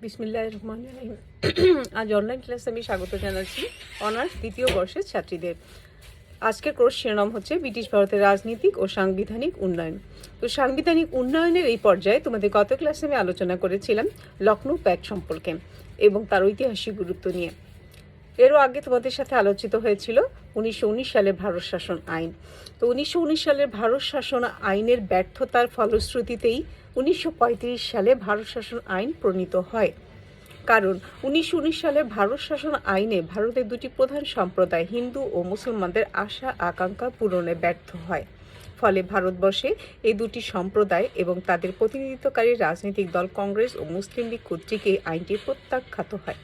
বিসমিল্লাহির রহমানির রহিম। আজ অনলাইন ক্লাসে আমি স্বাগত জানাচ্ছি অনার্স দ্বিতীয় বর্ষের ছাত্রীদের। আজকের কোর্স শিরোনাম হচ্ছে ব্রিটিশ ভারতের রাজনীতিক ও সাংবিধানিক উন্নয়ন। তো সাংবিধানিক উন্নয়নের এই পর্যায়ে তোমাদের গত ক্লাসে আমি আলোচনা করেছিলাম লখনৌ প্যাক্ট সম্পর্কে এবং তার ঐতিহাসিক গুরুত্ব নিয়ে। এরও আগে তোমাদের সাথে আলোচিত হয়েছিল 1919 সালের ভারত শাসন আইন। তো 1919 সালের ভারত শাসন আইনের ব্যর্থতার ফলশ্রুতিতেই 1935 সালে ভারত শাসন আইন প্রণীত হয়। কারণ 1919 সালে ভারত শাসন আইনে ভারতের দুটি প্রধান সম্প্রদায় হিন্দু ও মুসলমানদের আশা আকাঙ্ক্ষা পূরণে ব্যর্থ হয়। ফলে ভারতবর্ষে এই দুটি সম্প্রদায় এবং তাদের প্রতিনিধিত্বকারী রাজনৈতিক দল কংগ্রেস ও মুসলিম লীগ কর্তৃক এই আইনটি প্রত্যাখ্যাত হয়।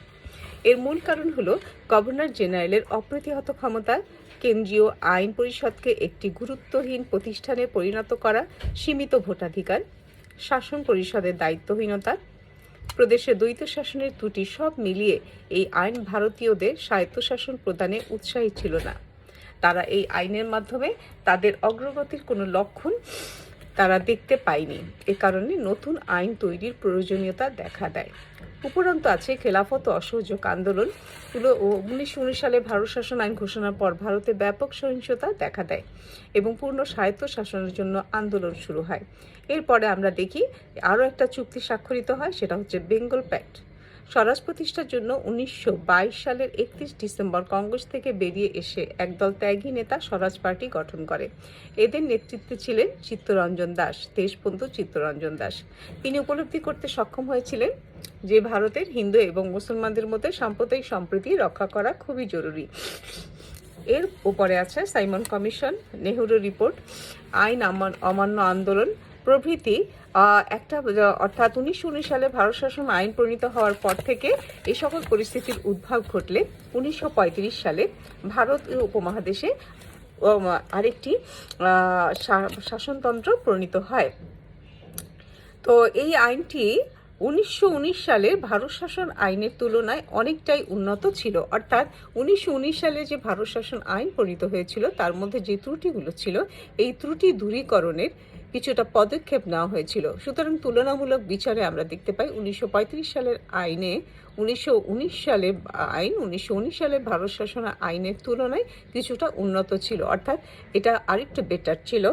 এর মূল কারণ হলো গভর্নর জেনারেলের অপ্রতিহত ক্ষমতা, কেন্দ্রীয় আইন পরিষদকে একটি গুরুত্বহীন প্রতিষ্ঠানে পরিণত করা, সীমিত ভোটাধিকার, শাসন পরিষদের দায়িত্বহীনতা, প্রদেশে দ্বৈত শাসনের ত্রুটি সব মিলিয়ে এই আইন ভারতীয়দের স্বায়ত্তশাসন প্রদানে উৎসাহী ছিল না। তারা এই আইনের মাধ্যমে তাদের অগ্রগতির কোনো লক্ষণ তারা দেখতে পায়নি। এ কারণে নতুন আইন তৈরির প্রয়োজনীয়তা দেখা দেয়। উপরন্তু আছে খেলাফত ও অসহযোগ আন্দোলন ও 1919 সালে ভারত শাসন আইন ঘোষণার পর ভারতে ব্যাপক সহিংসতা দেখা দেয় এবং পূর্ণ স্বায়ত্ত শাসনের জন্য আন্দোলন শুরু হয়। এরপরে আমরা দেখি আরও একটা চুক্তি স্বাক্ষরিত হয়, সেটা হচ্ছে বেঙ্গল প্যাক্ট। স্বরাজ প্রতিষ্ঠার জন্য 1922 সালের 31 ডিসেম্বর কংগ্রেস থেকে বেরিয়ে এসে একদল ত্যাগী নেতা স্বরাজ পার্টি গঠন করে। এদের নেতৃত্বে ছিলেন চিত্তরঞ্জন দাস, দেশবন্ধু চিত্তরঞ্জন দাস। তিনি উপলব্ধি করতে সক্ষম হয়েছিলেন যে ভারতের হিন্দু এবং মুসলমানদের মধ্যে সাম্প্রদায়িক সম্প্রীতি রক্ষা করা খুবই জরুরি। এর উপরে আছে সাইমন কমিশন, নেহরু রিপোর্ট, আইন অমান্য আন্দোলন প্রভৃতি অর্থাৎ 1919 সালে ভারত শাসন আইন প্রণীত হওয়ার পর থেকে এই সকল পরিস্থিতির উদ্ভব ঘটলে 1935 সালে ভারত উপমহাদেশে আরেকটি শাসনতন্ত্র প্রণীত হয়। তো এই আইনটি 1919 সালের ভারত শাসন আইনের তুলনায় অনেকটাই উন্নত ছিল। অর্থাৎ 1919 সালে যে ভারত শাসন আইন প্রণীত হয়েছিল তার মধ্যে যে ত্রুটিগুলো ছিল এই ত্রুটি দূরীকরণের কিছুটা পদক্ষেপ নেওয়া হয়েছিল। সুতরাং তুলনামূলক বিচারে আমরা দেখতে পাই 1935 সালের আইনে 1919 সালের ভারত শাসন আইনের তুলনায় কিছুটা উন্নত ছিল, অর্থাৎ এটা আরেকটু বেটার ছিল,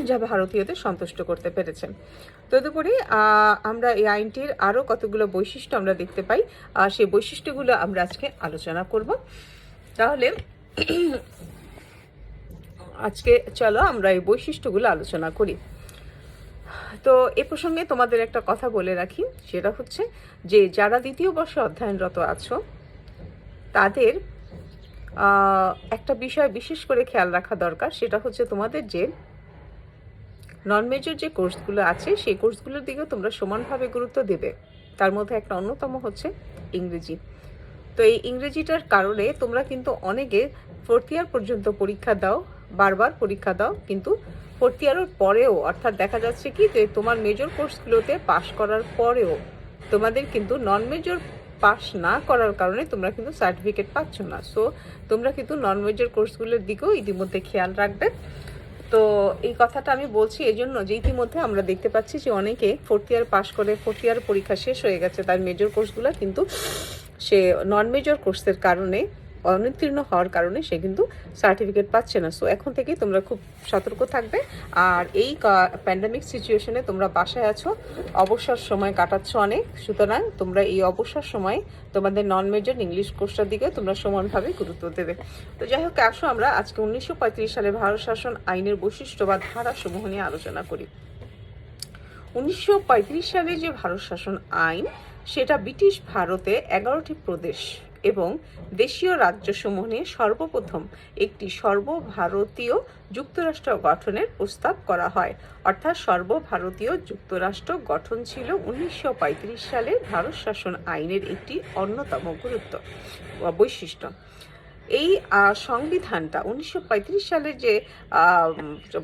যা ভারতীয়দের সন্তুষ্ট করতে পেরেছেন। তদুপরি আমরা এই আইনটির আরও কতগুলো বৈশিষ্ট্য আমরা দেখতে পাই, সেই বৈশিষ্ট্যগুলো আমরা আজকে আলোচনা করব। তাহলে আজকে চলো আমরা এই বৈশিষ্ট্যগুলো আলোচনা করি। তো এ প্রসঙ্গে তোমাদের একটা কথা বলে রাখি, সেটা হচ্ছে যে যারা দ্বিতীয় বর্ষে অধ্যয়নরত আছো তাদের একটা বিষয় বিশেষ করে খেয়াল রাখা দরকার, সেটা হচ্ছে তোমাদের যে নন মেজর যে কোর্সগুলো আছে সেই কোর্সগুলোর দিকেও তোমরা সমানভাবে গুরুত্ব দেবে। তার মধ্যে একটা অন্যতম হচ্ছে ইংরেজি। তো এই ইংরেজিটার কারণে তোমরা কিন্তু অনেকে 4th ইয়ার পর্যন্ত পরীক্ষা দাও, বারবার পরীক্ষা দাও, কিন্তু 4th ইয়ারের পরেও অর্থাৎ দেখা যাচ্ছে কি যে তোমার মেজর কোর্সগুলোতে পাশ করার পরেও তোমাদের কিন্তু নন মেজর পাস না করার কারণে তোমরা কিন্তু সার্টিফিকেট পাচ্ছ না। সো তোমরা কিন্তু নন মেজর কোর্সগুলোর দিকেও ইতিমধ্যে খেয়াল রাখবে। তো এই কথাটা আমি বলছি এজন্য যে ইতিমধ্যে আমরা দেখতে পাচ্ছি যে অনেকে 4th ইয়ার পাশ করে 4th ইয়ার পরীক্ষা শেষ হয়ে গেছে, তার মেজর কোর্সগুলো কিন্তু সে নন মেজর কোর্সের কারণে অনুত্তীর্ণ হওয়ার কারণে সে কিন্তু সার্টিফিকেট পাচ্ছে না। সো এখন থেকেই তোমরা খুব সতর্ক থাকবে। আর এই প্যান্ডামিক সিচুয়েশনে তোমরা বাসায় আছো, অবসর সময় কাটাচ্ছ অনেক, সুতরাং তোমরা এই অবসর সময় তোমাদের নন মেজর ইংলিশ কোর্সটার দিকে তোমরা সমানভাবে গুরুত্ব দেবে। তো যাই হোক, আসো আমরা আজকে 1935 সালে ভারত শাসন আইনের বৈশিষ্ট্য বা ধারাসমূহ নিয়ে আলোচনা করি। 1935 সালে যে ভারত শাসন আইন, সেটা ব্রিটিশ ভারতে 11টি প্রদেশ এবং দেশীয় রাজ্যসমূহ নিয়ে সর্বপ্রথম একটি সর্বভারতীয় যুক্তরাষ্ট্র গঠনের প্রস্তাব করা হয়। অর্থাৎ সর্বভারতীয় যুক্তরাষ্ট্র গঠন ছিল 1935 সালের ভারত শাসন আইনের একটি অন্যতম গুরুত্ব বৈশিষ্ট্য। এই সংবিধানটা 1935 সালের যে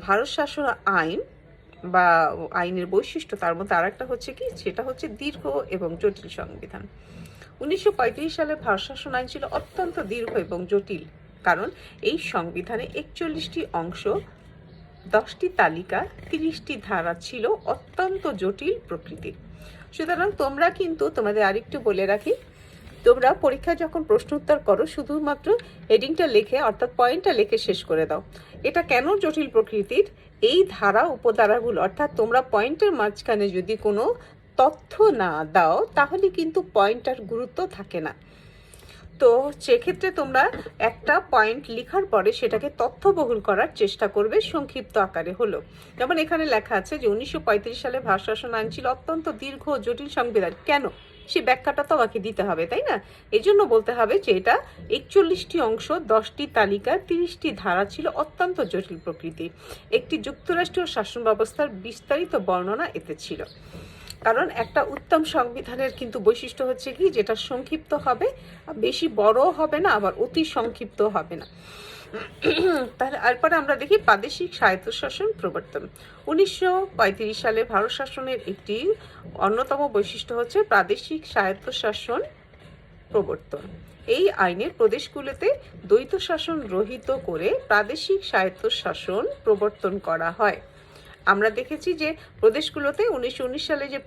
ভারত শাসন আইন বা আইনের বৈশিষ্ট্য, তার মধ্যে আর একটা হচ্ছে কি, সেটা হচ্ছে দীর্ঘ এবং জটিল সংবিধান। 1935 সালের ভারত শাসন আইন ছিল অত্যন্ত দীর্ঘ এবং জটিল, কারণ এই সংবিধানে 41টি অংশ, 10টি তালিকা, 30টি ধারা ছিল অত্যন্ত জটিল প্রকৃতির। সুতরাং তোমরা কিন্তু, তোমাদের আরেকটু বলে রাখি, তোমরা পরীক্ষা যখন প্রশ্ন উত্তর করো শুধুমাত্র হেডিংটা লিখে অর্থাৎ পয়েন্টটা লিখে শেষ করে দাও। এটা কেন জটিল প্রকৃতির? এই ধারা উপধারাগুলো অর্থাৎ তোমরা পয়েন্টের মাঝখানে যদি কোনো তথ্য না দাও তাহলে কিন্তু পয়েন্টটার গুরুত্ব থাকে না। তো সেক্ষেত্রে তোমরা একটা পয়েন্ট লেখার পরে সেটাকে তথ্যবহুল করার চেষ্টা করবে, সংক্ষিপ্ত আকারে হলো। যেমন এখানে লেখা আছে যে 1935 সালে ভারত শাসন আইন ছিল অত্যন্ত দীর্ঘ জটিল সংবিধান। কেন? সে ব্যাখ্যাটা তো আমাকে দিতে হবে, তাই না? এই জন্য বলতে হবে যে এটা 41টি অংশ, 10টি তালিকা, 30টি ধারা ছিল, অত্যন্ত জটিল প্রকৃতি। একটি যুক্তরাষ্ট্রীয় শাসন ব্যবস্থার বিস্তারিত বর্ণনা এতে ছিল। কারণ একটা উত্তম সংবিধানের কিন্তু বৈশিষ্ট্য হচ্ছে কি, যেটা সংক্ষিপ্ত হবে, বেশি বড় হবে না, আবার অতি সংক্ষিপ্ত হবে না। তাহলে এরপরে আমরা দেখি প্রাদেশিক স্বায়ত্তশাসন প্রবর্তন। 1935 সালে ভারত শাসনের একটি অন্যতম বৈশিষ্ট্য হচ্ছে প্রাদেশিক স্বায়ত্তশাসন প্রবর্তন। এই আইনের প্রদেশগুলোতে দ্বৈত শাসন রহিত করে প্রাদেশিক স্বায়ত্তশাসন প্রবর্তন করা হয়। আমরা দেখেছি যে প্রদেশগুলোতে 1919 সালে যে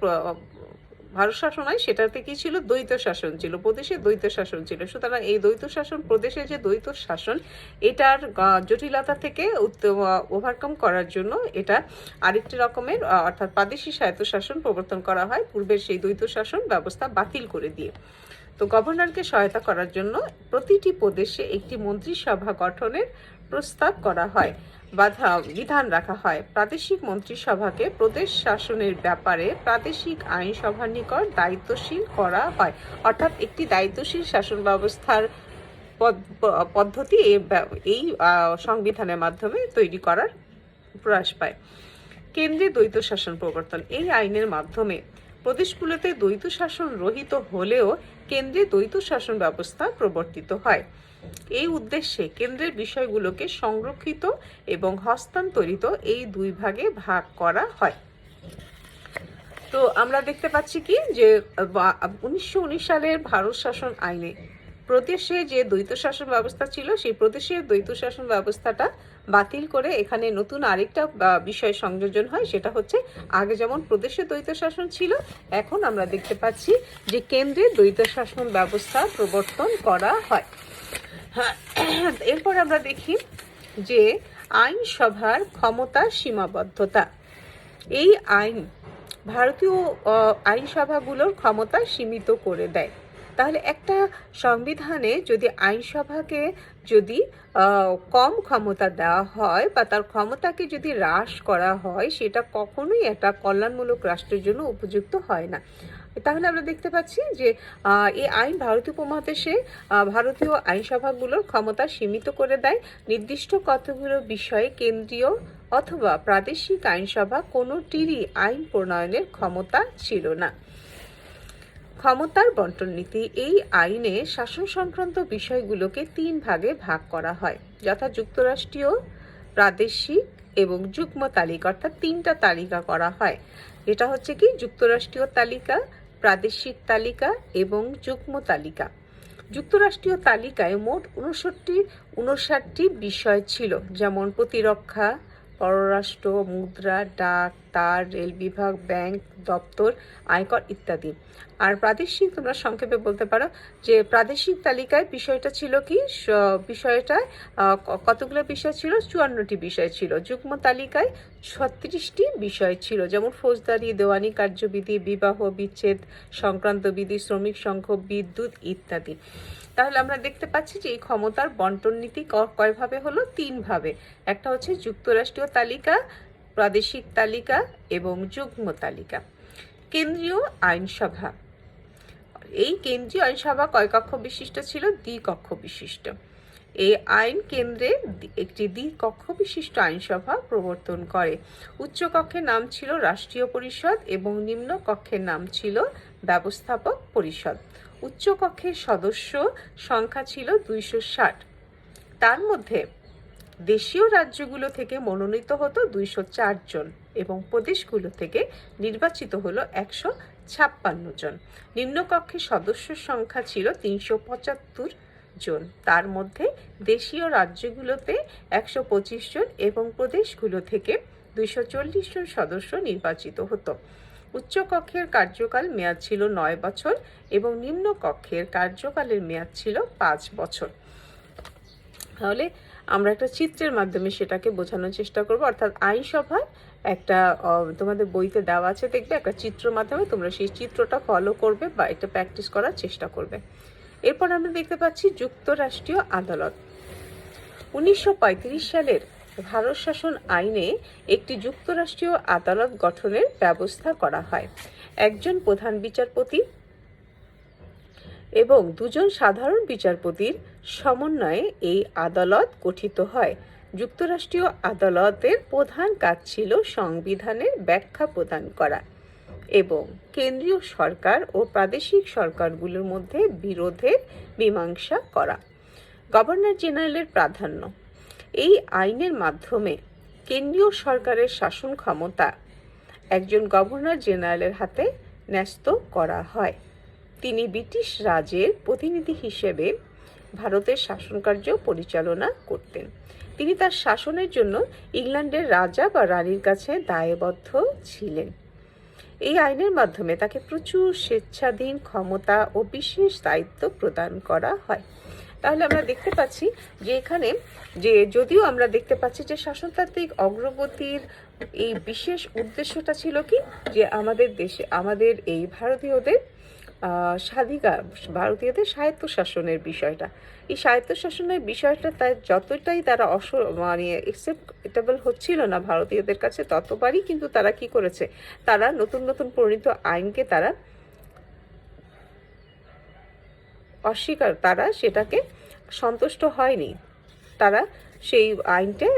ভারত শাসন হয় সেটাতে কি ছিল? দ্বৈত শাসন ছিল, প্রদেশে দ্বৈত শাসন ছিল। সুতরাং এই দ্বৈত শাসন, প্রদেশে যে দ্বৈত শাসন, এটার জটিলতা থেকে ওভারকাম করার জন্য এটা আরেকটি রকমের অর্থাৎ প্রাদেশিক স্বায়ত্তশাসন প্রবর্তন করা হয়, পূর্বের সেই দ্বৈত শাসন ব্যবস্থা বাতিল করে দিয়ে। তো গভর্নরকে সহায়তা করার জন্য প্রতিটি প্রদেশে একটি মন্ত্রিসভা গঠনের প্রস্তাব করা হয়, বিধান রাখা হয়। প্রাদেশিক মন্ত্রিসভাকে প্রদেশ শাসনের ব্যাপারে প্রাদেশিক আইনসভার নিকট দায়িত্বশীল করা হয়। অর্থাৎ একটি দায়িত্বশীল শাসন ব্যবস্থার পদ্ধতি এই সংবিধানের মাধ্যমে তৈরি করার প্রয়াস পায়। কেন্দ্রে দ্বৈত শাসন প্রবর্তন। এই আইনের মাধ্যমে প্রদেশগুলোতে দ্বৈত শাসন রহিত হলেও কেন্দ্রে দ্বৈত শাসন ব্যবস্থা প্রবর্তিত হয়। এই উদ্দেশ্যে কেন্দ্রের বিষয়গুলোকে সংরক্ষিত এবং হস্তান্তরিত এই দুই ভাগে ভাগ করা হয়। তো আমরা দেখতে পাচ্ছি কি যে 1919 সালের ভারত শাসন আইনে প্রদেশে যে দ্বৈত শাসন ব্যবস্থা ছিল সেই প্রদেশের দ্বৈত শাসন ব্যবস্থাটা বাতিল করে এখানে নতুন আরেকটা বিষয় সংযোজন হয়। সেটা হচ্ছে, আগে যেমন প্রদেশে দ্বৈত শাসন ছিল, এখন আমরা দেখতে পাচ্ছি যে কেন্দ্রে দ্বৈত শাসন ব্যবস্থা প্রবর্তন করা হয়। এরপর আমরা দেখি যে আইনসভার ক্ষমতার সীমাবদ্ধতা। এই আইন ভারতীয় আইনসভাগুলোর ক্ষমতা সীমিত করে দেয়। তাহলে একটা সংবিধানে যদি আইনসভাকে যদি কম ক্ষমতা দেওয়া হয় বা তার ক্ষমতাকে যদি হ্রাস করা হয়, সেটা কখনোই একটা কল্যাণমূলক রাষ্ট্রের জন্য উপযুক্ত হয় না। তাহলে আমরা দেখতে পাচ্ছি যে এই আইন ভারতীয় উপমহাদেশে ভারতীয় আইনসভাগুলোর ক্ষমতা সীমিত করে দেয়। নির্দিষ্ট কতগুলো বিষয়ে কেন্দ্রীয় অথবা প্রাদেশিক আইনসভা কোনোটিরই আইন প্রণয়নের ক্ষমতা ছিল না। ক্ষমতার বন্টন নীতি। এই আইনে শাসন সংক্রান্ত বিষয়গুলোকে 3 ভাগে ভাগ করা হয়, যথা যুক্তরাষ্ট্রীয়, প্রাদেশিক এবং যুগ্ম তালিকা, অর্থাৎ 3টা তালিকা করা হয়। এটা হচ্ছে কি যুক্তরাষ্ট্রীয় তালিকা, প্রাদেশিক তালিকা এবং যুগ্ম তালিকা। যুক্তরাষ্ট্রীয় তালিকায় মোট 59টি বিষয় ছিল, যেমন প্রতিরক্ষা, পররাষ্ট্র, মুদ্রা, ডাক, তার, রেল বিভাগ, ব্যাংক দপ্তর, আয়কর ইত্যাদি। আর প্রাদেশিক তোমরা সংক্ষেপে বলতে পারো যে প্রাদেশিক তালিকায় বিষয়টা ছিল কি, বিষয়টায় কতগুলো বিষয় ছিল? 54টি বিষয় ছিল। যুগ্ম তালিকায় 36টি বিষয় ছিল, যেমন ফৌজদারি, দেওয়ানি কার্যবিধি, বিবাহ বিচ্ছেদ সংক্রান্ত বিধি, শ্রমিক সংঘ, বিদ্যুৎ ইত্যাদি। তাহলে আমরা দেখতে পাচ্ছি যে এই ক্ষমতার বন্টন নীতি কয়ভাবে হলো? 3 ভাবে। একটা হচ্ছে যুক্তরাষ্ট্রীয় তালিকা, প্রাদেশিক তালিকা এবং যুগ্ম তালিকা। কেন্দ্রীয় আইনসভা। এই কেন্দ্রীয় আইনসভা কয় কক্ষ বিশিষ্ট ছিল? দ্বিকক্ষ বিশিষ্ট। এই আইন কেন্দ্রে একটি দ্বিকক্ষ বিশিষ্ট আইনসভা প্রবর্তন করে। উচ্চ কক্ষের নাম ছিল রাষ্ট্রীয় পরিষদ এবং নিম্ন কক্ষের নাম ছিল ব্যবস্থাপক পরিষদ। উচ্চ কক্ষের সদস্য সংখ্যা ছিল 260। তার মধ্যে দেশীয় রাজ্যগুলো থেকে মনোনীত হতো 204 জন এবং প্রদেশগুলো থেকে নির্বাচিত হলো 156 জন। নিম্নকক্ষের সদস্য সংখ্যা ছিল 375 জন। তার মধ্যে দেশীয় রাজ্যগুলোতে 125 জন এবং প্রদেশগুলো থেকে 240 জন সদস্য নির্বাচিত হতো। উচ্চ কক্ষের কার্যকাল মেয়াদ ছিল 9 বছর এবং নিম্ন কক্ষের কার্যকালের মেয়াদ ছিল 5 বছর। তাহলে আমরা একটা চিত্রের মাধ্যমে সেটাকে বোঝানোর চেষ্টা করব, অর্থাৎ আইনসভায় একটা তোমাদের বইতে দেওয়া আছে, দেখবে একটা চিত্রের মাধ্যমে তোমরা সেই চিত্রটা ফলো করবে বা এটা প্র্যাকটিস করার চেষ্টা করবে। এরপর আমরা দেখতে পাচ্ছি যুক্তরাষ্ট্রীয় আদালত। 1935 সালের ভারত শাসন আইনে একটি যুক্তরাষ্ট্রীয় আদালত গঠনের ব্যবস্থা করা হয়। একজন প্রধান বিচারপতি এবং দুজন সাধারণ বিচারপতির সমন্বয়ে এই আদালত গঠিত হয়। যুক্তরাষ্ট্রীয় আদালতের প্রধান কাজ ছিল সংবিধানের ব্যাখ্যা প্রদান করা এবং কেন্দ্রীয় সরকার ও প্রাদেশিক সরকারগুলোর মধ্যে বিরোধের মীমাংসা করা। গভর্নর জেনারেলের প্রাধান্য। এই আইনের মাধ্যমে কেন্দ্রীয় সরকারের শাসন ক্ষমতা একজন গভর্নর জেনারেলের হাতে ন্যস্ত করা হয়। তিনি ব্রিটিশ রাজের প্রতিনিধি হিসেবে ভারতের শাসনকার্য পরিচালনা করতেন। তিনি তার শাসনের জন্য ইংল্যান্ডের রাজা বা রানীর কাছে দায়বদ্ধ ছিলেন। এই আইনের মাধ্যমে তাকে প্রচুর স্বেচ্ছাধীন ক্ষমতা ও বিশেষ দায়িত্ব প্রদান করা হয়। তাহলে আমরা দেখতে পাচ্ছি যে এখানে যদিও আমরা দেখতে পাচ্ছি যে শাসনতান্ত্রিক অগ্রগতির এই বিশেষ উদ্দেশ্যটা ছিল কি, যে আমাদের দেশে আমাদের এই ভারতীয়দের ভারতীয়দের স্বায়ত্তশাসনের বিষয়টা, এই স্বায়ত্তশাসনের বিষয়টা যতটাই তারা অ্যাকসেপ্টেবল হচ্ছিল না ভারতীয়দের কাছে, ততবারই কিন্তু তারা কি করেছে, তারা নতুন নতুন প্রণীত আইনকে তারা তারা সেটাকে সন্তুষ্ট হয়নি। তারা সেই আইনটা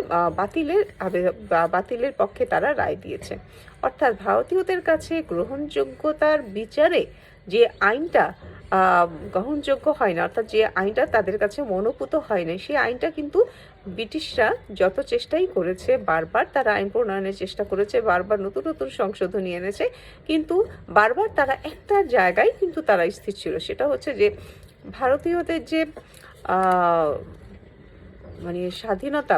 বাতিলের পক্ষে তারা রায় দিয়েছে। অর্থাৎ ভারতীয়দের কাছে গ্রহণযোগ্যতার বিচারে যে আইনটা গ্রহণযোগ্য হয় না, অর্থাৎ যে আইনটা তাদের কাছে মনোপুত হয় না, সেই আইনটা কিন্তু ব্রিটিশরা যত চেষ্টাই করেছে, বারবার তারা আইন প্রণয়নের চেষ্টা করেছে, বারবার নতুন নতুন সংশোধনী এনেছে, কিন্তু বারবার তারা একটা জায়গায় কিন্তু তারা স্থির ছিল। সেটা হচ্ছে যে ভারতীয়দের যে স্বাধীনতা,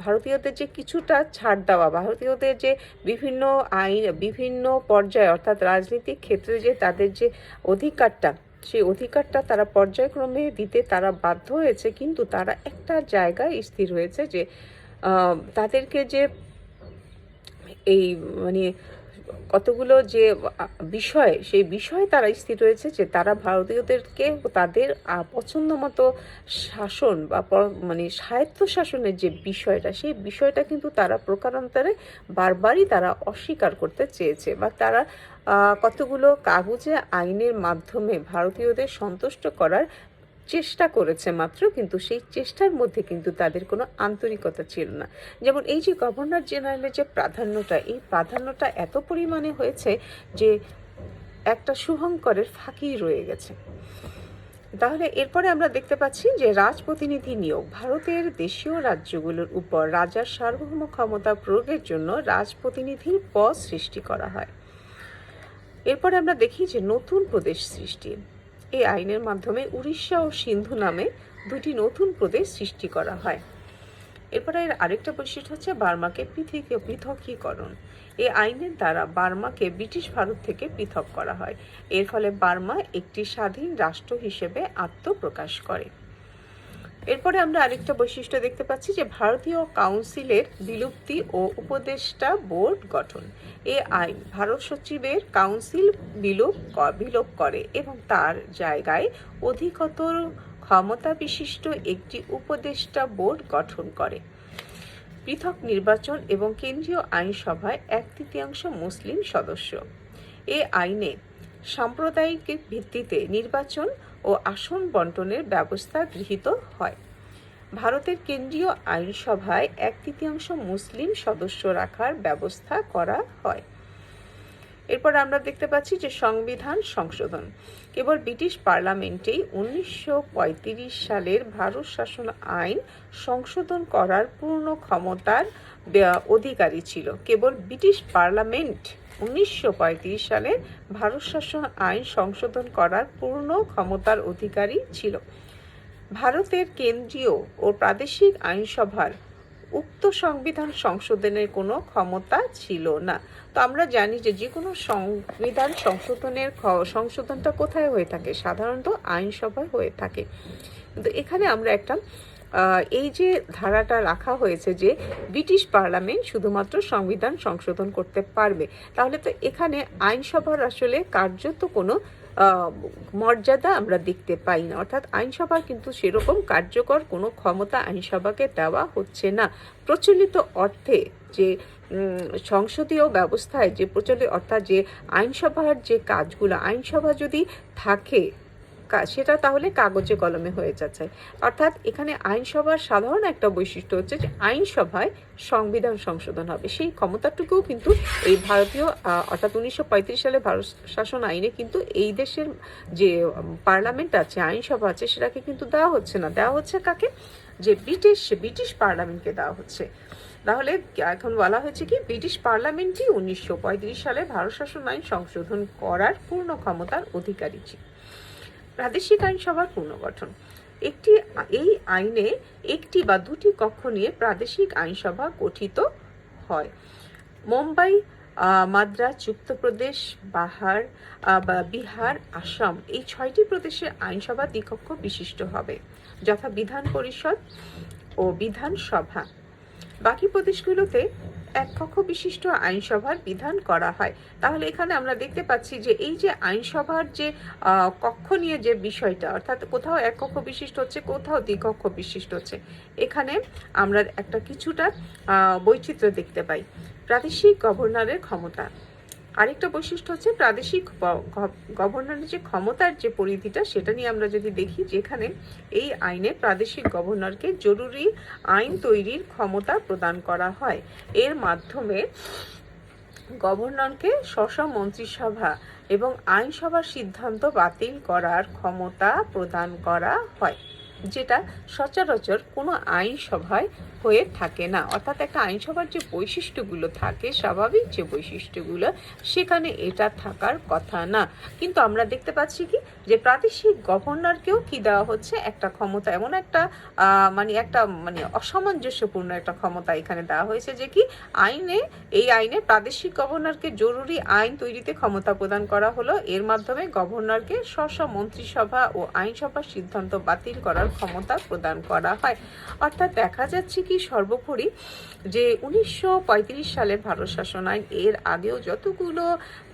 ভারতীয়দের যে কিছুটা ছাড় দেওয়া, ভারতীয়দের যে বিভিন্ন আইন বিভিন্ন পর্যায়ে, অর্থাৎ রাজনৈতিক ক্ষেত্রে যে তাদের যে অধিকারটা, সেই অধিকারটা তারা পর্যায়ক্রমে দিতে তারা বাধ্য হয়েছে, কিন্তু তারা একটা জায়গায় স্থির হয়েছে যে তাদেরকে যে এই কতগুলো যে বিষয়, সেই বিষয়ে তারা স্থির হয়েছে যে তারা ভারতীয়দেরকে তাদের পছন্দ মতো শাসন বা স্বায়ত্তশাসনের যে বিষয়টা, সেই বিষয়টা কিন্তু তারা প্রকারান্তরে বারবারই তারা অস্বীকার করতে চেয়েছে, বা তারা কতগুলো কাগজে আইনের মাধ্যমে ভারতীয়দের সন্তুষ্ট করার চেষ্টা করেছে মাত্র, কিন্তু সেই চেষ্টার মধ্যে কিন্তু তাদের কোনো আন্তরিকতা ছিল না। যেমন এই যে গভর্নর জেনারেলের যে প্রাধান্যটা, এই প্রাধান্যটা এত পরিমাণে হয়েছে যে একটা শুভঙ্করের ফাঁকি রয়ে গেছে। তাহলে এরপরে আমরা দেখতে পাচ্ছি যে রাজপ্রতিনিধি নিয়োগ। ভারতের দেশীয় রাজ্যগুলোর উপর রাজার সার্বভৌম ক্ষমতা প্রয়োগের জন্য রাজপ্রতিনিধির পদ সৃষ্টি করা হয়। এরপরে আমরা দেখি যে নতুন প্রদেশ সৃষ্টি। এই আইনের মাধ্যমে উড়িষ্যা ও সিন্ধু নামে দুটি নতুন প্রদেশ সৃষ্টি করা হয়। এরপরে এর আরেকটা বৈশিষ্ট্য হচ্ছে বার্মাকে পৃথকীকরণ। এই আইনের দ্বারা বার্মাকে ব্রিটিশ ভারত থেকে পৃথক করা হয়। এর ফলে বার্মা একটি স্বাধীন রাষ্ট্র হিসেবে আত্মপ্রকাশ করে। এরপরে আমরা আরেকটা বৈশিষ্ট্য দেখতে পাচ্ছি যে ভারতীয় কাউন্সিলের বিলুপ্তি ও উপদেষ্টা বোর্ড গঠন। এই আইন ভারত সচিবের কাউন্সিল বিলোপ করে এবং তার জায়গায় অধিকতর ক্ষমতা বিশিষ্ট একটি উপদেষ্টা বোর্ড গঠন করে। পৃথক নির্বাচন এবং কেন্দ্রীয় আইনসভায় 1/3 মুসলিম সদস্য। এই আইনে সাম্প্রদায়িক ভিত্তিতে নির্বাচন ও আসন বন্টনের ব্যবস্থা গৃহীত হয়। ভারতের কেন্দ্রীয় আইনসভায় 1/3 মুসলিম সদস্য রাখার ব্যবস্থা করা হয়। এরপর আমরা দেখতে পাচ্ছি যে সংবিধান সংশোধন। কেবল ব্রিটিশ পার্লামেন্টেই 1935 সালের ভারত শাসন আইন সংশোধন করার পূর্ণ ক্ষমতার অধিকারী ছিল। কেবল ব্রিটিশ পার্লামেন্ট 1935 সালে ভারত শাসন আইন সংশোধন করার পূর্ণ ক্ষমতার অধিকারী ছিল। ভারতের কেন্দ্রীয় ও প্রাদেশিক আইনসভার উক্ত সংবিধান সংশোধনের কোনো ক্ষমতা ছিল না। তো আমরা জানি যে যে কোনো সংবিধান সংশোধনটা কোথায় হয়ে থাকে? সাধারণত আইনসভায় হয়ে থাকে। কিন্তু এখানে আমরা একটা এই যে ধারাটা রাখা হয়েছে যে ব্রিটিশ পার্লামেন্ট শুধুমাত্র সংবিধান সংশোধন করতে পারবে, তাহলে তো এখানে আইনসভার আসলে কার্যত কোনো মর্যাদা আমরা দেখতে পাই না। অর্থাৎ আইনসভার কিন্তু সেরকম কার্যকর কোনো ক্ষমতা আইনসভাকে দেওয়া হচ্ছে না। প্রচলিত অর্থে যে সংসদীয় ব্যবস্থায় যে প্রচলিত অর্থাৎ যে আইনসভার যে কাজগুলো, আইনসভা যদি থাকে সেটা তাহলে কাগজে কলমে হয়ে যাচ্ছে। অর্থাৎ এখানে আইনসভার সাধারণ একটা বৈশিষ্ট্য হচ্ছে যে আইনসভায় সংবিধান সংশোধন হবে, সেই ক্ষমতাটুকুও কিন্তু এই ভারতীয় অর্থাৎ 1935 সালে ভারত শাসন আইনে কিন্তু এই দেশের যে পার্লামেন্ট আছে, আইনসভা আছে, সেটাকে কিন্তু দেওয়া হচ্ছে না। দেওয়া হচ্ছে কাকে? যে ব্রিটিশ পার্লামেন্টকে দেওয়া হচ্ছে। তাহলে এখন বলা হয়েছে কি ব্রিটিশ পার্লামেন্টই 1935 সালে ভারত শাসন আইন সংশোধন করার পূর্ণ ক্ষমতার অধিকারী ছিল। প্রাদেশিক আইনসভার পুনর্গঠন। এই আইনে একটি বা দুটি কক্ষ নিয়ে প্রাদেশিক আইনসভা গঠিত হয়। মুম্বাই, মাদ্রাজ, যুক্তপ্রদেশ, বিহার, আসাম এই 6টি প্রদেশে আইনসভা দ্বিকক্ষ বিশিষ্ট হবে, যথা বিধান পরিষদ ও বিধানসভা। বাকি প্রদেশগুলোতে এক কক্ষ বিশিষ্ট আইনসভার বিধান করা হয়। তাহলে এখানে আমরা দেখতে পাচ্ছি যে এই যে আইনসভার যে কক্ষ নিয়ে যে বিষয়টা, অর্থাৎ কোথাও এক কক্ষ বিশিষ্ট হচ্ছে, কোথাও দ্বিকক্ষ বিশিষ্ট হচ্ছে, এখানে আমরা একটা কিছুটা বৈচিত্র্য দেখতে পাই। প্রাদেশিক গভর্নরের ক্ষমতা। আরেকটা বৈশিষ্ট্য হচ্ছে প্রাদেশিক গভর্নরের যে ক্ষমতার যে পরিধিটা, সেটা নিয়ে আমরা যদি দেখি, যেখানে এই আইনে প্রাদেশিক গভর্নরকে জরুরি আইন তৈরির ক্ষমতা প্রদান করা হয়। এর মাধ্যমে গভর্নরকে স্ব মন্ত্রিসভা এবং আইনসভার সিদ্ধান্ত বাতিল করার ক্ষমতা প্রদান করা হয়, যেটা সচরাচর কোনো আইনসভায় হয়ে থাকে না। অর্থাৎ একটা আইনসভার যে বৈশিষ্ট্যগুলো থাকে, স্বাভাবিক যে বৈশিষ্ট্যগুলো, সেখানে এটা থাকার কথা না। কিন্তু আমরা দেখতে পাচ্ছি কি যে প্রাদেশিক গভর্নরকেও কি দেওয়া হচ্ছে একটা ক্ষমতা, এমন একটা অসামঞ্জস্যপূর্ণ একটা ক্ষমতা এখানে দেওয়া হয়েছে যে কি এই আইনে প্রাদেশিক গভর্নরকে জরুরি আইন তৈরিতে ক্ষমতা প্রদান করা হলো। এর মাধ্যমে গভর্নরকে স্ব মন্ত্রিসভা ও আইনসভার সিদ্ধান্ত বাতিল করার ক্ষমতা প্রদান করা হয়। অর্থাৎ দেখা যাচ্ছে কি সর্বোপরি যে 1935 সালের ভারত শাসন আইন, এর আগেও যতগুলো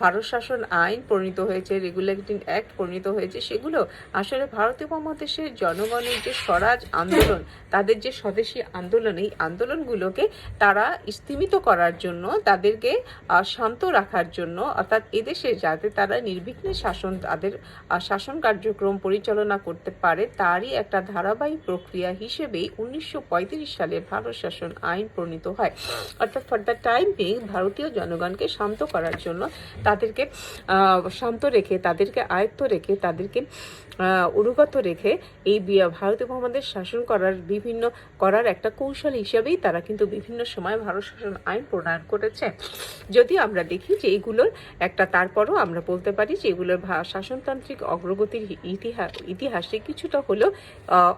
ভারত শাসন আইন প্রণীত হয়েছে, রেগুলেটিং অ্যাক্ট প্রণীত হয়েছে, সেগুলো আসলে ভারতীয় উপমহাদেশের জনগণের যে স্বরাজ আন্দোলন, তাদের যে স্বদেশী আন্দোলন, এই আন্দোলনগুলোকে তারা স্তীমিত করার জন্য, তাদেরকে শান্ত রাখার জন্য, অর্থাৎ এদেশে যাতে তারা নির্বিঘ্নে তাদের শাসন কার্যক্রম পরিচালনা করতে পারে, তারই একটা ধারাবাহিক প্রক্রিয়া হিসেবেই 1935 সালে ভারত শাসন আইন প্রণীত হয়। অর্থাৎ ফর দ্য টাইম বিং ভারতীয় জনগণকে শান্ত করার জন্য, তাদেরকে শান্ত রেখে, তাদেরকে আয়ত্ত রেখে, তাদেরকে অনুগত রেখে এই ভারতীয় উপমহাদেশ শাসন করার একটা কৌশল হিসেবেই তারা কিন্তু বিভিন্ন সময় ভারত শাসন আইন প্রণয়ন করেছে। যদিও আমরা দেখি যে এইগুলোর একটা, তারপরও আমরা বলতে পারি যে এগুলোর শাসনতান্ত্রিক অগ্রগতির ইতিহাসে কিছুটা হলেও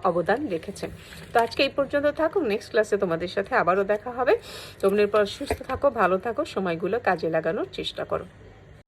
অবদান রেখেছে। তো আজকে এই পর্যন্ত থাকুক, নেক্সট ক্লাসে তোমাদের সাথে আবারও দেখা হবে। তোমরা এরপর সুস্থ থাকো, ভালো থাকো, সময়গুলো কাজে লাগানোর চেষ্টা করো।